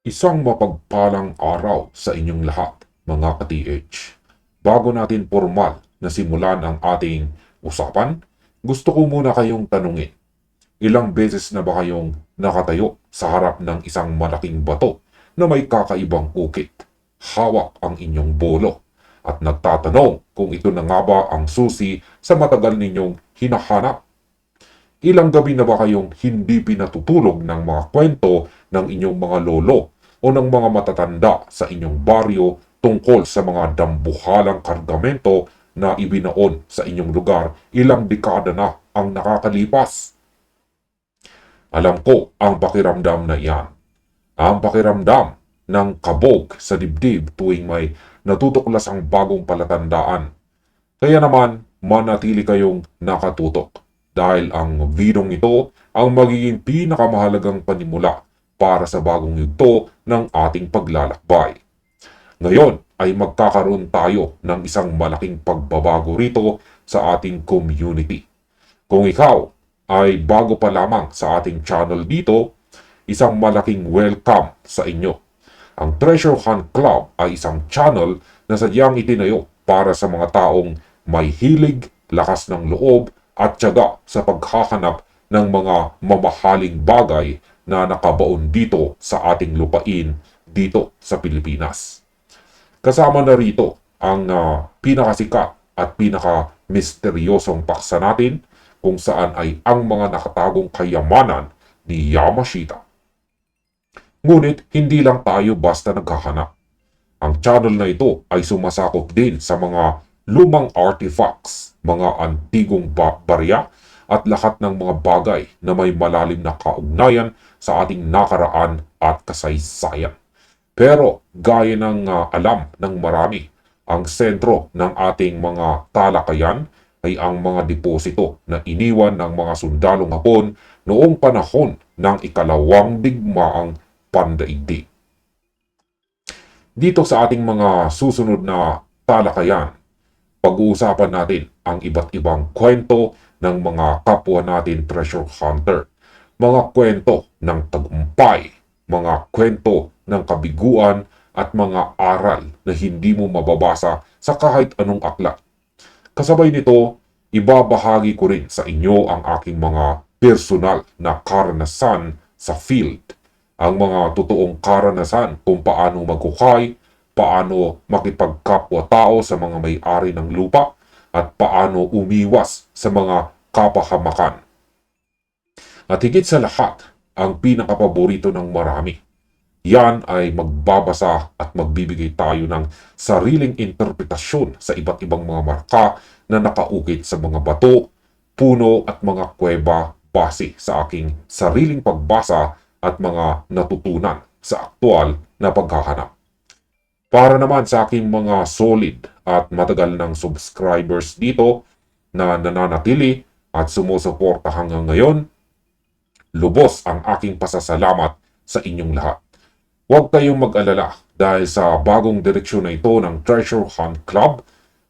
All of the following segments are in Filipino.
Isang mapagpalang araw sa inyong lahat, mga ka-TH. Bago natin formal na simulan ang ating usapan, gusto ko muna kayong tanungin, ilang beses na ba kayong nakatayo sa harap ng isang malaking bato na may kakaibang ukit? Hawak ang inyong bolo at nagtatanong kung ito na nga ba ang susi sa matagal ninyong hinahanap. Ilang gabi na ba kayong hindi pinatutulog ng mga kwento ng inyong mga lolo o ng mga matatanda sa inyong baryo tungkol sa mga dambuhalang kargamento na ibinaon sa inyong lugar ilang dekada na ang nakakalipas? Alam ko ang pakiramdam na iyan. Ang pakiramdam ng kabog sa dibdib tuwing may natutuklas ang bagong palatandaan. Kaya naman, manatili kayong nakatutok dahil ang videong ito ang magiging pinakamahalagang panimula para sa bagong yugto ng ating paglalakbay. Ngayon ay magkakaroon tayo ng isang malaking pagbabago rito sa ating community. Kung ikaw ay bago pa lamang sa ating channel dito, isang malaking welcome sa inyo. Ang Treasure Hunt Club ay isang channel na sadyang itinayo para sa mga taong may hilig, lakas ng loob at tiyaga sa paghahanap ng mga mamahaling bagay na nakabaon dito sa ating lupain dito sa Pilipinas. Kasama na rito ang pinakasikat at pinaka-misteryosong paksa natin kung saan ay ang mga nakatagong kayamanan ni Yamashita. Ngunit hindi lang tayo basta naghahanap. Ang channel na ito ay sumasakop din sa mga lumang artifacts, mga antigong barya at lahat ng mga bagay na may malalim na kaugnayan sa ating nakaraan at kasaysayan. Pero gaya ng alam ng marami, ang sentro ng ating mga talakayan ay ang mga deposito na iniwan ng mga sundalong Hapon noong panahon ng ikalawang digmaang pandaigdig. Dito sa ating mga susunod na talakayan, pag-uusapan natin ang iba't ibang kwento ng mga kapwa natin treasure hunter, mga kwento ng tagumpay, mga kwento ng kabiguan at mga aral na hindi mo mababasa sa kahit anong aklat. Kasabay nito, ibabahagi ko rin sa inyo ang aking mga personal na karanasan sa field. Ang mga totoong karanasan kung paano maghukay, paano makipagkapwa-tao sa mga may-ari ng lupa, at paano umiwas sa mga kapahamakan. At higit sa lahat, ang pinakapaborito ng marami. Yan ay magbabasa at magbibigay tayo ng sariling interpretasyon sa iba't ibang mga marka na nakaukit sa mga bato, puno at mga kuweba base sa aking sariling pagbasa at mga natutunan sa aktual na paghahanap. Para naman sa aking mga solid at matagal ng subscribers dito na nananatili at sumusuporta hanggang ngayon, lubos ang aking pasasalamat sa inyong lahat. Huwag kayong mag-alala dahil sa bagong direksyon na ito ng Treasure Hunt Club,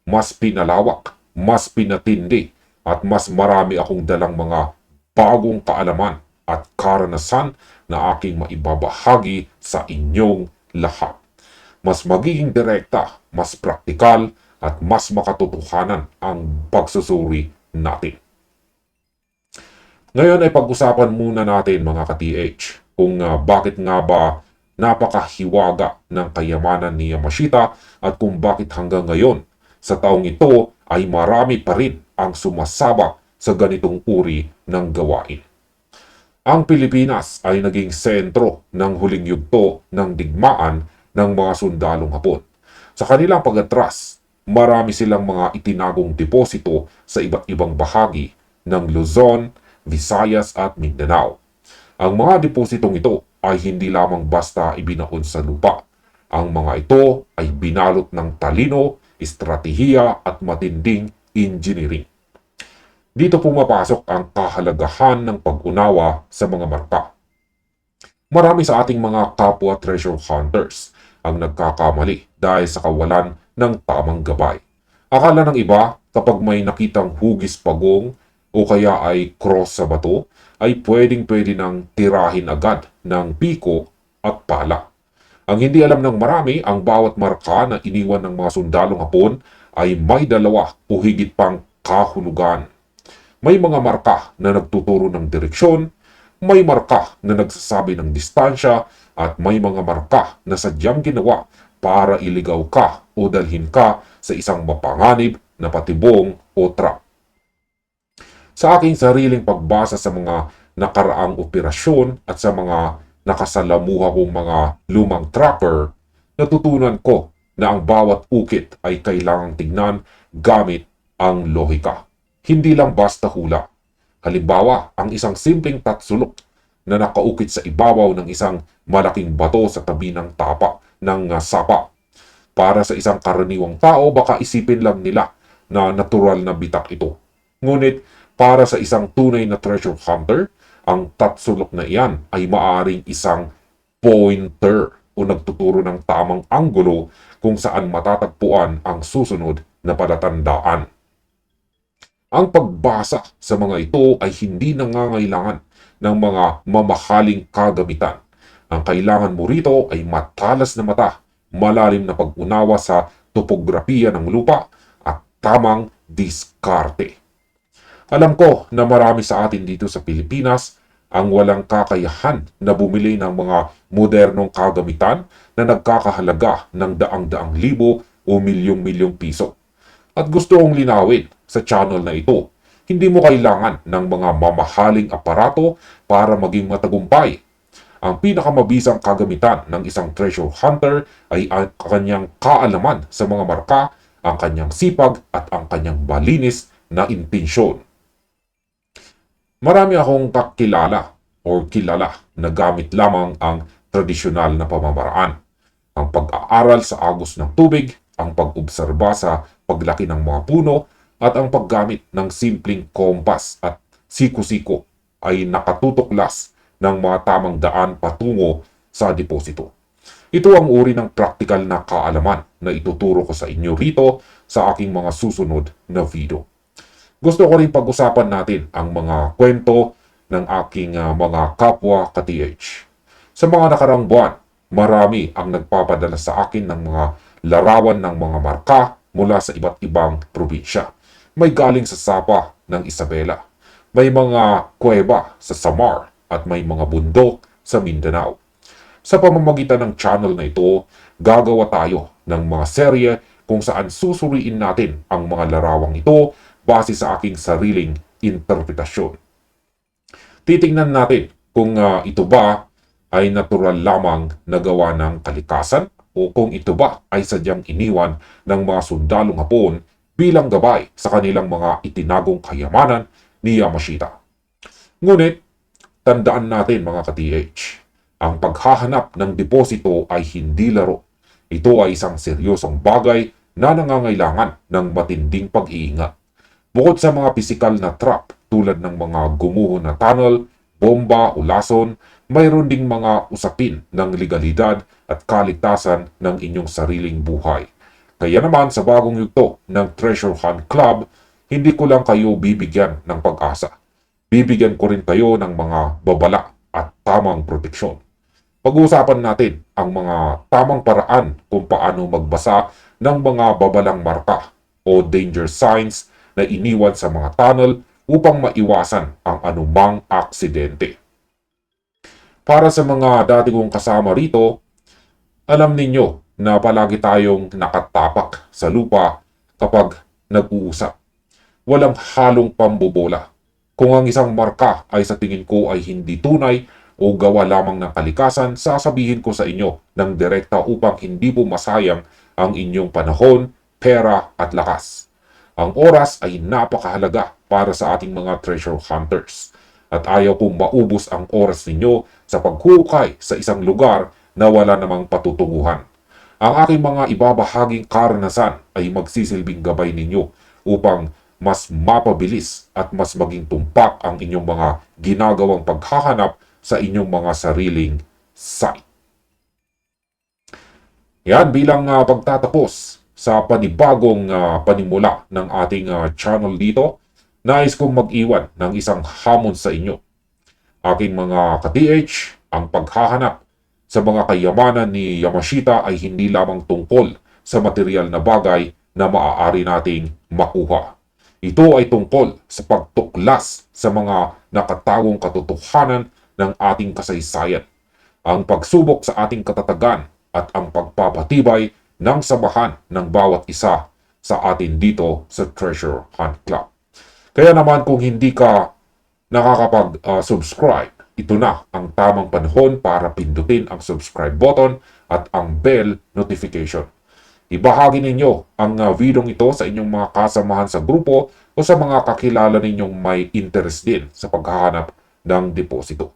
mas pinalawak, mas pinatindi at mas marami akong dalang mga bagong kaalaman at karanasan na aking maibabahagi sa inyong lahat. Mas magiging direkta, mas praktikal at mas makatotohanan ang pagsusuri natin. Ngayon ay pag-usapan muna natin mga ka-TH kung bakit nga ba napakahiwaga ng kayamanan ni Yamashita at kung bakit hanggang ngayon sa taong ito ay marami pa rin ang sumasabak sa ganitong uri ng gawain. Ang Pilipinas ay naging sentro ng huling yugto ng digmaan ng mga sundalong Hapon. Sa kanilang pag-atras, marami silang mga itinagong deposito sa iba't ibang bahagi ng Luzon, Visayas at Mindanao. Ang mga depositong ito ay hindi lamang basta ibinaon sa lupa. Ang mga ito ay binalot ng talino, estratehiya at matinding engineering. Dito pumapasok ang kahalagahan ng pag-unawa sa mga marka. Marami sa ating mga kapwa treasure hunters ang nagkakamali dahil sa kawalan ng tamang gabay. Akala ng iba kapag may nakitang hugis pagong o kaya ay cross sa bato, ay pwedeng nang tirahin agad ng piko at pala. Ang hindi alam ng marami, ang bawat marka na iniwan ng mga sundalong Hapon ay may dalawa o higit pang kahulugan. May mga marka na nagtuturo ng direksyon, may marka na nagsasabi ng distansya, at may mga marka na sadyang ginawa para iligaw ka o dalhin ka sa isang mapanganib na patibong o trap. Sa aking sariling pagbasa sa mga nakaraang operasyon at sa mga nakasalamuha kong mga lumang trapper, natutunan ko na ang bawat ukit ay kailangang tignan gamit ang lohika. Hindi lang basta hula. Halimbawa, ang isang simpleng tatsulok na nakaukit sa ibabaw ng isang malaking bato sa tabi ng sapa. Para sa isang karaniwang tao, baka isipin lang nila na natural na bitak ito. Ngunit para sa isang tunay na treasure hunter, ang tatsulok na iyan ay maaaring isang pointer o nagtuturo ng tamang anggulo kung saan matatagpuan ang susunod na palatandaan. Ang pagbasa sa mga ito ay hindi nangangailangan ng mga mamahaling kagamitan. Ang kailangan mo rito ay matalas na mata, malalim na pag-unawa sa topografiya ng lupa, at tamang diskarte. Alam ko na marami sa atin dito sa Pilipinas ang walang kakayahan na bumili ng mga modernong kagamitan na nagkakahalaga ng daang-daang libo o milyong-milyong piso. At gusto kong linawin sa channel na ito, hindi mo kailangan ng mga mamahaling aparato para maging matagumpay. Ang pinakamabisang kagamitan ng isang treasure hunter ay ang kanyang kaalaman sa mga marka, ang kanyang sipag at ang kanyang malinis na intensyon. Marami akong kakilala o kilala na gamit lamang ang tradisyonal na pamamaraan. Ang pag-aaral sa agos ng tubig, ang pag-obserba sa paglaki ng mga puno, at ang paggamit ng simpleng kompas at siko-siko ay nakatutuklas ng mga tamang daan patungo sa deposito. Ito ang uri ng practical na kaalaman na ituturo ko sa inyo rito sa aking mga susunod na video. Gusto ko rin pag-usapan natin ang mga kwento ng aking mga kapwa ka-TH. Sa mga nakarang buwan, marami ang nagpapadala sa akin ng mga larawan ng mga marka mula sa iba't ibang probinsya. May galing sa Sapa ng Isabela, may mga kuweba sa Samar, at may mga bundok sa Mindanao. Sa pamamagitan ng channel na ito, gagawa tayo ng mga serye kung saan susuriin natin ang mga larawang ito base sa aking sariling interpretasyon. Titingnan natin kung ito ba ay natural lamang nagawa ng kalikasan o kung ito ba ay sadyang iniwan ng mga sundalong Hapon bilang gabay sa kanilang mga itinagong kayamanan ni Yamashita. Ngunit, tandaan natin mga ka-TH, ang paghahanap ng deposito ay hindi laro. Ito ay isang seryosong bagay na nangangailangan ng matinding pag-iingat. Bukod sa mga pisikal na trap tulad ng mga gumuho na tunnel, bomba o lason, mayroon ding mga usapin ng legalidad at kaligtasan ng inyong sariling buhay. Kaya naman sa bagong yugto ng Treasure Hunt Club, hindi ko lang kayo bibigyan ng pag-asa. Bibigyan ko rin kayo ng mga babala at tamang proteksyon. Pag-uusapan natin ang mga tamang paraan kung paano magbasa ng mga babalang marka o danger signs na iniwan sa mga tunnel upang maiwasan ang anumang aksidente. Para sa mga dati kong kasama rito, alam ninyo na palagi tayong nakatapak sa lupa kapag nag-uusap. Walang halong pambobola. Kung ang isang marka ay sa tingin ko ay hindi tunay o gawa lamang ng kalikasan, sasabihin ko sa inyo ng direkta upang hindi po masayang ang inyong panahon, pera at lakas. Ang oras ay napakahalaga para sa ating mga treasure hunters. At ayaw kong maubos ang oras ninyo sa paghukay sa isang lugar na wala namang patutunguhan. Ang aking mga ibabahaging karanasan ay magsisilbing gabay ninyo upang mas mapabilis at mas maging tumpak ang inyong mga ginagawang paghahanap sa inyong mga sariling site. Yan bilang pagtatapos sa panibagong panimula ng ating channel dito, nais kong mag-iwan ng isang hamon sa inyo. Aking mga ka-TH, ang paghahanap sa mga kayamanan ni Yamashita ay hindi lamang tungkol sa material na bagay na maaari nating makuha. Ito ay tungkol sa pagtuklas sa mga nakatagong katotohanan ng ating kasaysayan, ang pagsubok sa ating katatagan at ang pagpapatibay ng samahan ng bawat isa sa atin dito sa Treasure Hunt Club. Kaya naman kung hindi ka nakakapag-subscribe, ito na ang tamang panahon para pindutin ang subscribe button at ang bell notification. Ibahagi ninyo ang video ito sa inyong mga kasamahan sa grupo o sa mga kakilala ninyong may interest din sa paghahanap ng deposito.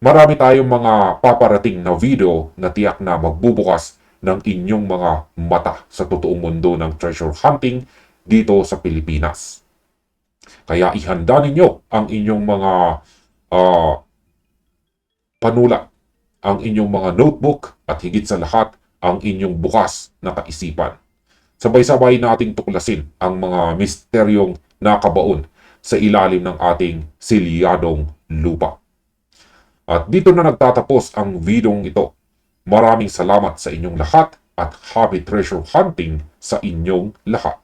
Marami tayong mga paparating na video na tiyak na magbubukas ng inyong mga mata sa totoong mundo ng treasure hunting dito sa Pilipinas. Kaya ihanda ninyo ang inyong mga panulat, ang inyong mga notebook at higit sa lahat ang inyong bukas na kaisipan. Sabay-sabay nating tuklasin ang mga misteryong nakabaon sa ilalim ng ating silyadong lupa. At dito na nagtatapos ang videong ito. Maraming salamat sa inyong lahat at happy treasure hunting sa inyong lahat.